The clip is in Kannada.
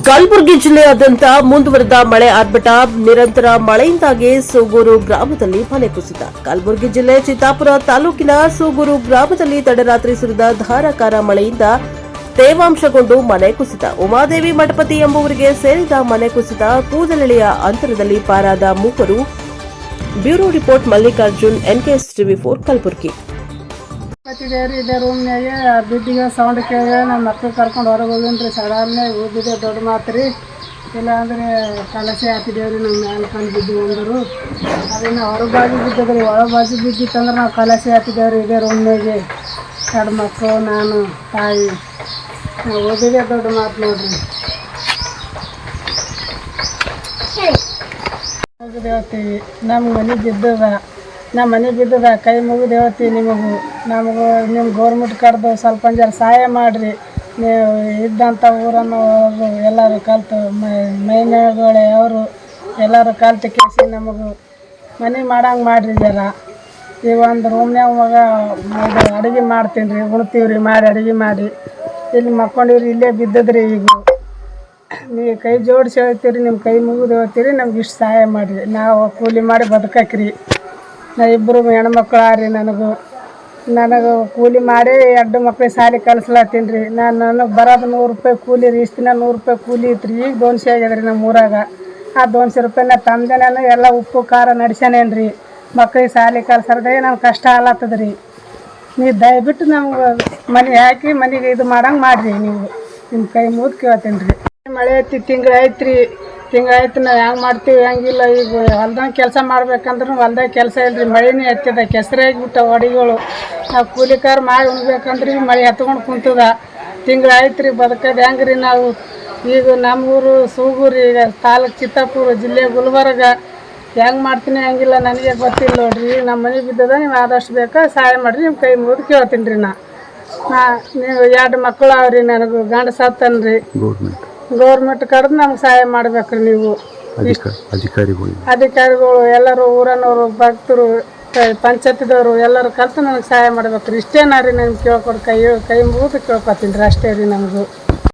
ಕಲಬುರಗಿ ಜಿಲ್ಲೆಯಾದ್ಯಂತ ಮುಂದುವರೆದ ಮಳೆ ಆರ್ಭಟ. ನಿರಂತರ ಮಳೆಯಿಂದಾಗಿ ಸೂಗೂರು ಗ್ರಾಮದಲ್ಲಿ ಮನೆ ಕುಸಿತ. ಕಲಬುರಗಿ ಜಿಲ್ಲೆ ಚಿತ್ತಾಪುರ ತಾಲೂಕಿನ ಸೂಗೂರು ಗ್ರಾಮದಲ್ಲಿ ತಡರಾತ್ರಿ ಸುರಿದ ಧಾರಾಕಾರ ಮಳೆಯಿಂದ ತೇವಾಂಶಗೊಂಡು ಮನೆ ಕುಸಿತ. ಉಮಾದೇವಿ ಮಠಪತಿ ಎಂಬುವರಿಗೆ ಸೇರಿದ ಮನೆ ಕುಸಿತ. ಕೂದಲೆಳೆಯ ಅಂತರದಲ್ಲಿ ಪಾರಾದ ಮೂವರು. Bureau report Mallikarjun, NKS TV4 Kalaburagi. ಇದೆ ರೂಮ್ನಾಗೆ ಬಿದ್ದಿಗೆ ಸೌಂಡ್ ಕೇಳಿ ನಮ್ಮ ಮಕ್ಳು ಕರ್ಕೊಂಡು ಹೊರಗೆ ಹೋಗಿನ್ರಿ. ಸಡನ್ನೇ ಬಿದ್ದೆ ದೊಡ್ಡ ಮಾತು ರೀ. ಇಲ್ಲಾಂದರೆ ಕಲಸೆ ಹಾಕಿದೇವ್ರಿ ನಮ್ಮ ಮ್ಯಾಲೆ ಕಂಡು ಬಿದ್ದು ಅಂದರು. ಅದನ್ನು ಹೊರ ಬಾಜು ಬಿದ್ದದ್ರಿ. ಒಳ ಬಾಜು ಬಿದ್ದಿತ್ತಂದ್ರೆ ನಾವು ಕಲಸೆ ಹಾಕಿದೇವ್ರಿ. ಇದೇ ರೂಮ್ನಾಗೆ 2 ಮಕ್ಕಳು, ನಾನು, ತಾಯಿ. ನಾವು ಓದಿದೆ ದೊಡ್ಡ ಮಾತು ನೋಡ್ರಿ. ಹೋಗಿದ್ದು ಹೇಳ್ತೀವಿ, ನಮ್ಮ ಮನೆ ಬಿದ್ದದ ಕೈ ಮುಗಿದು ಹೇಳ್ತೀವಿ ನಮಗೂ ನಿಮ್ಮ ಗೌರ್ಮೆಂಟ್ ಕರೆದು ಸ್ವಲ್ಪ ಜರ ಸಹಾಯ ಮಾಡಿರಿ. ನೀವು ಇದ್ದಂಥ ಊರನ್ನು ಎಲ್ಲರೂ ಕಲ್ತು ಮೈನಗಳೇ ಅವರು ಎಲ್ಲರೂ ಕಲ್ತು ಕೇಸಿ ನಮಗೂ ಮನೆ ಮಾಡಂಗೆ ಮಾಡಿರಿ. ಜರ ಈ ಒಂದು ರೂಮ್ನಾಗ ಮಗ ಇದು ಅಡುಗೆ ಮಾಡ್ತೀನಿ ರೀ, ಉಣ್ತೀವಿ ರೀ, ಮಾಡಿ ಅಡುಗೆ ಮಾಡಿ ಇಲ್ಲಿ ಮಕ್ಕೊಂಡಿವ್ರಿ. ಇಲ್ಲೇ ಬಿದ್ದದ್ರಿ. ಈಗ ನೀವು ಕೈ ಜೋಡಿಸಿ ಹೇಳ್ತೀರಿ, ನಿಮ್ಮ ಕೈ ಮುಗಿದು ಹೇಳ್ತೀರಿ, ನಮ್ಗೆ ಇಷ್ಟು ಸಹಾಯ ಮಾಡಿರಿ. ನಾವು ಕೂಲಿ ಮಾಡಿ ಬದುಕಾಕ್ರಿ. ನಾ 2 ಹೆಣ್ಮಕ್ಳು ಆರಿ. ನನಗೆ ಕೂಲಿ ಮಾಡಿ 2 ಮಕ್ಳಿಗೆ ಶಾಲೆ ಕಲಿಸ್ಲತ್ತೀನಿ ರೀ. ನನಗೆ ಬರೋದು 100 ರೂಪಾಯಿ ಕೂಲಿ ರೀ. ಇಷ್ಟು ದಿನ 100 ರೂಪಾಯಿ ಕೂಲಿ ಇತ್ತು ರೀ. ಈಗ 200 ಆಗ್ಯದ ರೀ ನಮ್ಮ ಊರಾಗ. ಆ 200 ರೂಪಾಯಿನ ತಂದೆನೇ ಎಲ್ಲ ಉಪ್ಪು ಖಾರ ನಡೆಸ್ಯಾನೇನು ರೀ. ಮಕ್ಳಿಗೆ ಶಾಲೆ ಕಲ್ಸರ್ದೇ ನಮ್ಗೆ ಕಷ್ಟ ಆಗ್ಲತ್ತದ ರೀ. ನೀವು ದಯವಿಟ್ಟು ನಮ್ಗೆ ಮನೆ ಹಾಕಿ ಮನೆಗೆ ಇದು ಮಾಡಂಗೆ ಮಾಡಿರಿ. ನೀವು ನಿಮ್ಮ ಕೈ ಮುಗಿದು ಕೇಳ್ತೀನಿ ರೀ. ಮಳೆ ಐತಿ, ತಿಂಗಳಾಯ್ತು ರೀ. ನಾವು ಹೆಂಗೆ ಮಾಡ್ತೀವಿ ಹೆಂಗಿಲ್ಲ. ಈಗ ಹೊಲ್ದಂಗೆ ಕೆಲಸ ಮಾಡ್ಬೇಕಂದ್ರೂ ಹೊಲ್ದಾಗ ಕೆಲಸ ಇಲ್ಲ ರೀ. ಮಳೆನೇ ಹತ್ತಿದ, ಕೆಸರಾಗಿಬಿಟ್ಟ ಹೊಡಿಗಳು. ನಾವು ಕೂಲಿಕಾರ ಮಾಡಿ ಉಣ್ಬೇಕಂದ್ರೆ ಮಳೆ ಹತ್ಕೊಂಡು ಕುಂತದ. ತಿಂಗಳಾಯ್ತು ರೀ. ಬದುಕೋದು ಹೆಂಗೆ ರೀ ನಾವು? ಈಗ ನಮ್ಮೂರು ಸೂಗೂರು, ಈಗ ತಾಲೂಕು ಚಿತ್ತಾಪುರ, ಜಿಲ್ಲೆ ಗುಲ್ಬರ್ಗ. ಹೆಂಗೆ ಮಾಡ್ತೀನಿ ಹೆಂಗಿಲ್ಲ ನನಗೆ ಗೊತ್ತಿಲ್ಲ ನೋಡ್ರಿ. ನಮ್ಮ ಮನೆ ಬಿದ್ದದ, ನೀವು ಆದಷ್ಟು ಬೇಕಾ ಸಹಾಯ ಮಾಡಿರಿ. ನಿಮ್ಮ ಕೈ ಮುಗಿದು ಕೇಳ್ತೀನಿ ರೀ. ನೀವು 2 ಮಕ್ಕಳು ಅವ್ರಿ. ನನಗೂ ಗಂಡ ಸತ್ತನ್ ರೀ. ಗೌರ್ಮೆಂಟ್ ಕರೆದು ನಮ್ಗೆ ಸಹಾಯ ಮಾಡ್ಬೇಕ್ರಿ. ನೀವು ಅಧಿಕಾರಿಗಳು ಎಲ್ಲರೂ, ಊರನ್ನವರು, ಭಕ್ತರು, ಪಂಚಾಯತಿದವರು ಎಲ್ಲರೂ ಕಲ್ತು ನನಗೆ ಸಹಾಯ ಮಾಡ್ಬೇಕ್ರಿ. ಇಷ್ಟೇನಾ ರೀ? ನನಗೆ ಕೇಳ್ಕೊಡು, ಕೈ ಮುಗಿದು ಕೇಳ್ಕೊತೀನಿ ರೀ. ಅಷ್ಟೇ ರೀ ನಮಗೂ.